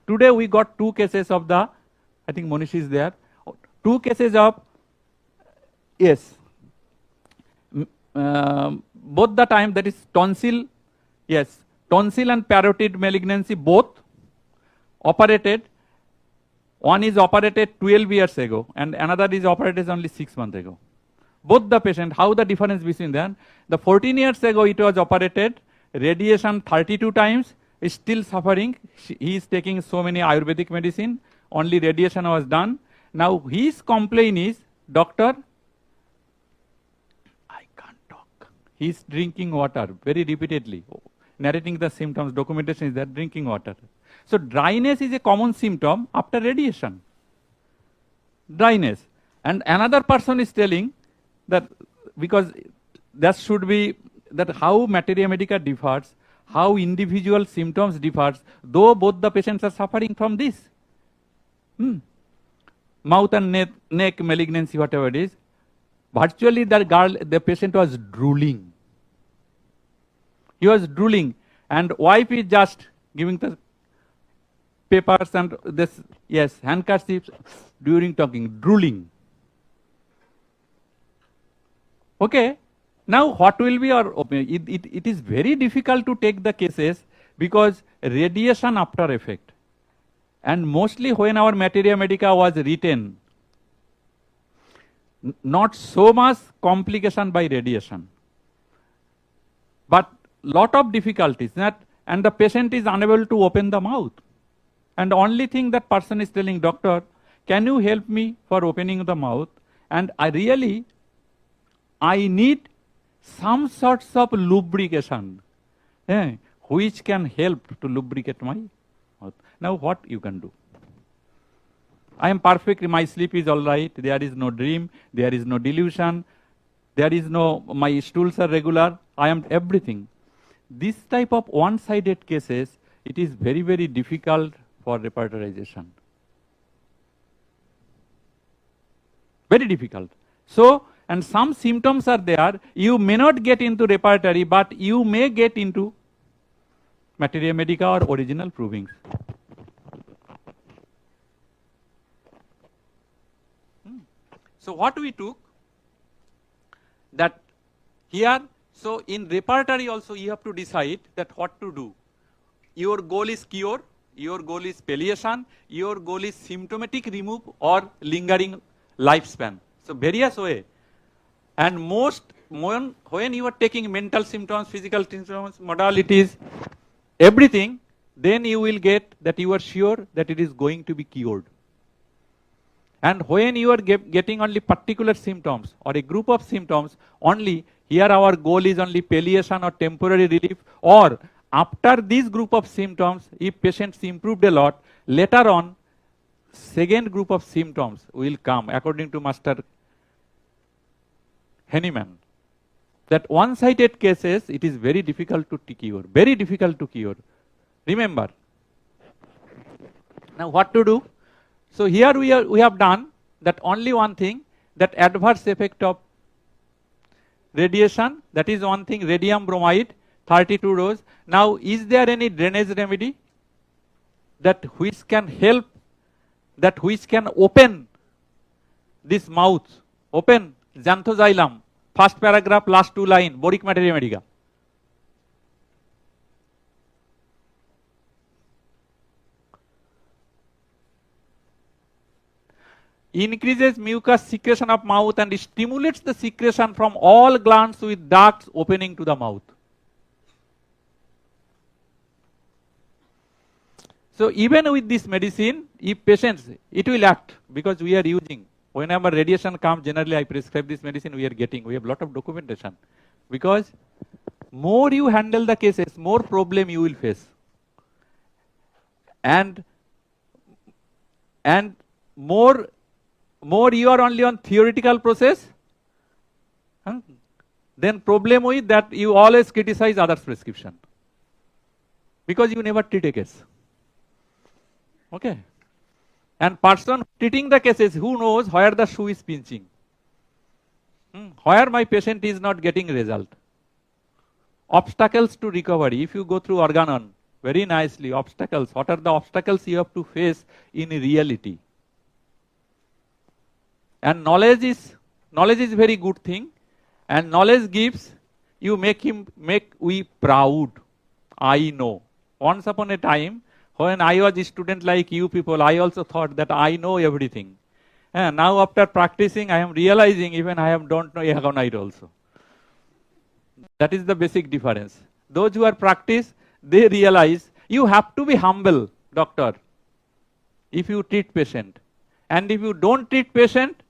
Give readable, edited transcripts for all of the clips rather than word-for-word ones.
Today we got 2 cases of the, I think Monish is there, 2 cases of, yes, both the time, that is tonsil, yes, tonsil and parotid malignancy both operated. One is operated 12 years ago and another is operated only 6 months ago. Both the patient, how the difference between them? The 14 years ago it was operated, radiation 32 times, is still suffering. He is taking so many Ayurvedic medicine, only radiation was done. Now his complaint is, doctor, I can't talk. He is drinking water very repeatedly, narrating the symptoms, documentation is that drinking water. So dryness is a common symptom after radiation. Dryness. And another person is telling that, because that should be, that how materia medica differs, how individual symptoms differs, though both the patients are suffering from this. Mouth and neck malignancy, whatever it is. Virtually the patient was drooling. He was drooling, and wife is just giving the papers and this, yes, handkerchiefs during talking, drooling. Okay, now what will be our opinion? It is very difficult to take the cases because radiation after effect. And mostly when our materia medica was written, not so much complication by radiation, but lot of difficulties, and the patient is unable to open the mouth. And the only thing that person is telling, doctor, can you help me for opening the mouth? And I need some sorts of lubrication, which can help to lubricate my mouth. Now what you can do? I am perfect, my sleep is all right, there is no dream, there is no delusion, there is no, my stools are regular, I am everything. This type of one-sided cases, it is very, very difficult for repertorization. Very difficult. So, and some symptoms are there, you may not get into repertory, but you may get into materia medica or original provings. So what we took, that here, so in repertory also you have to decide that what to do. Your goal is cure, your goal is palliation, your goal is symptomatic remove or lingering lifespan. So various way. And when you are taking mental symptoms, physical symptoms, modalities, everything, then you will get that you are sure that it is going to be cured. And when you are getting only particular symptoms or a group of symptoms, only here our goal is only palliation or temporary relief, or after this group of symptoms, if patients improved a lot, later on, second group of symptoms will come according to Master Henneman. That one-sided cases, it is very difficult to cure, very difficult to cure. Remember. Now what to do? So here we have done that only one thing, that adverse effect of radiation, that is one thing, radium bromide, 32 dose. Now is there any drainage remedy that which can help, that which can open this mouth, open xanthoxylum, first paragraph, last 2 line, boric materia medica. Increases mucus secretion of mouth and stimulates the secretion from all glands with ducts opening to the mouth. So even with this medicine, if patients, it will act, because we are using, whenever radiation comes, generally I prescribe this medicine, we have lot of documentation. Because more you handle the cases, more problem you will face. And more you are only on theoretical process, then problem with that you always criticize others' prescription. Because you never treat a case. Okay. And person treating the cases, who knows where the shoe is pinching? Where my patient is not getting result. Obstacles to recovery. If you go through Organon, very nicely obstacles. What are the obstacles you have to face in reality? And knowledge is very good thing, and knowledge gives you make we proud. I know. Once upon a time, when I was a student like you people, I also thought that I know everything. And now after practicing, I am realizing even I don't know aconite also. That is the basic difference. Those who are practice, they realize you have to be humble, doctor, if you treat patient. And if you don't treat patient,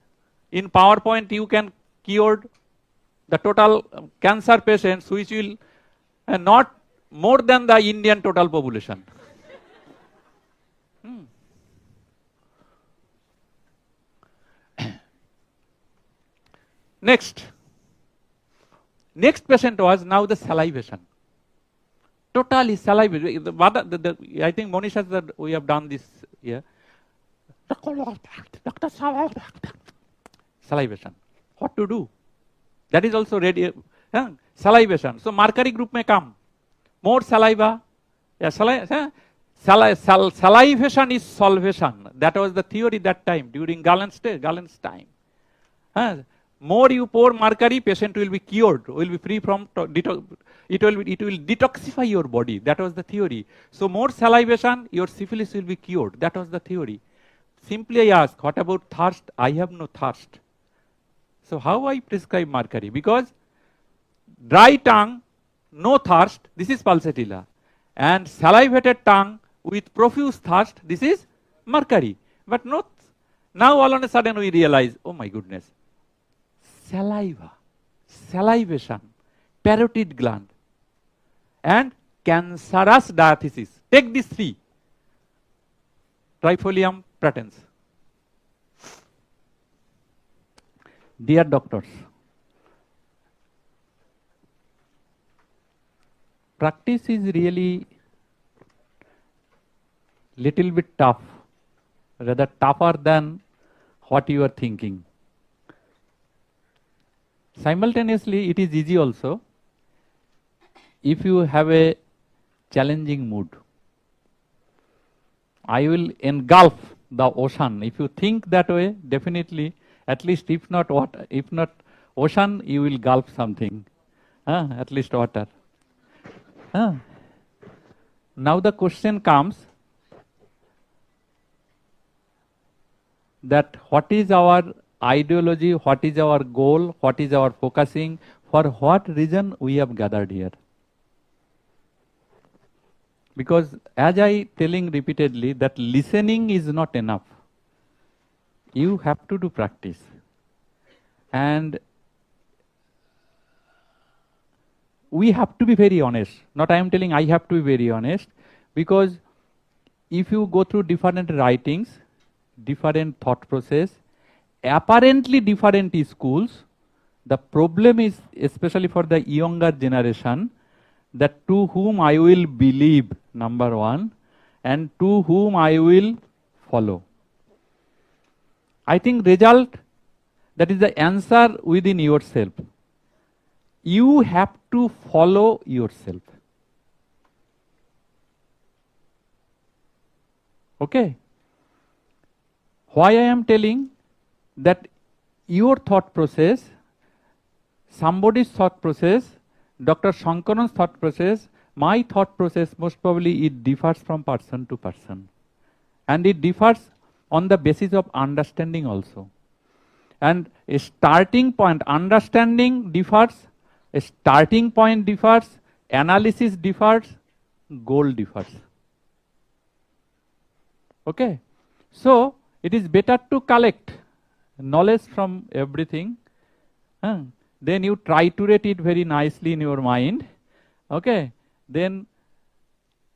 in PowerPoint you can cure the total cancer patients, which will not more than the Indian total population. Next patient was now the salivation. Totally salivation. I think Monisha said we have done this here. Salivation. What to do? That is also ready. Salivation. So mercury group may come. More saliva. Salivation is solvation. That was the theory that time during Galen's time. More you pour mercury, patient will be cured, will be free from it will detoxify your body. That was the theory. So more salivation, your syphilis will be cured. That was the theory. Simply I ask, what about thirst? I have no thirst. So how I prescribe mercury? Because dry tongue, no thirst, this is pulsatilla. And salivated tongue with profuse thirst, this is mercury. But not now all of a sudden we realize, oh my goodness, saliva, salivation, parotid gland, and cancerous diathesis. Take these three. Trifolium pratense. Dear doctors, practice is really little bit tough, rather tougher than what you are thinking. Simultaneously, it is easy also if you have a challenging mood. I will engulf the ocean. If you think that way, definitely, at least if not ocean, you will gulp something. At least water. Now the question comes that what is our ideology, what is our goal, what is our focusing, for what reason we have gathered here. Because as I telling repeatedly that listening is not enough. You have to do practice. And we have to be very honest. Not I am telling I have to be very honest, because if you go through different writings, different thought process, apparently different schools, the problem is, especially for the younger generation, that to whom I will believe, number one, and to whom I will follow. I think result, that is the answer within yourself. You have to follow yourself. Okay? Why I am telling that your thought process, somebody's thought process, Dr. Shankaran's thought process, my thought process, most probably it differs from person to person. And it differs on the basis of understanding also. And a starting point, understanding differs, a starting point differs, analysis differs, goal differs. Okay? So, it is better to collect knowledge from everything. Then you triturate it very nicely in your mind. Okay? Then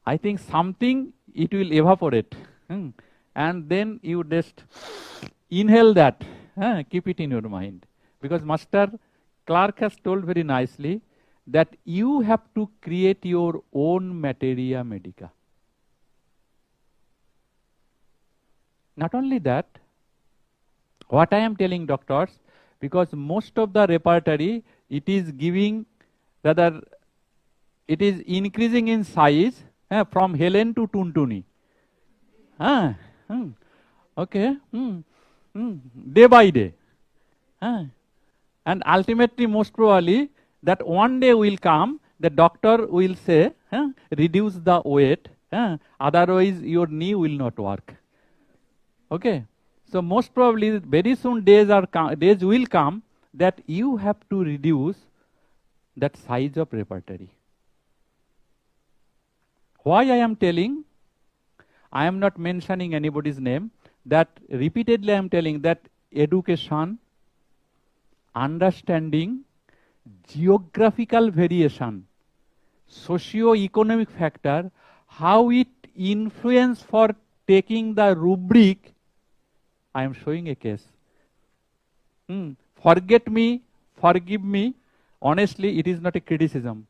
I think something, it will evaporate. And then you just inhale that. Keep it in your mind. Because Master Clark has told very nicely that you have to create your own materia medica. Not only that, what I am telling doctors, because most of the repertory, it is giving, rather, it is increasing in size, from Helen to Tuntuni. Okay. Day by day. And ultimately, most probably, that one day will come, the doctor will say, reduce the weight, otherwise your knee will not work. Okay. So most probably, very soon days will come that you have to reduce that size of repertory. Why I am telling? I am not mentioning anybody's name. That repeatedly I am telling that education, understanding geographical variation, socio-economic factor, how it influence for taking the rubric. I am showing a case. Forget me, forgive me. Honestly, it is not a criticism.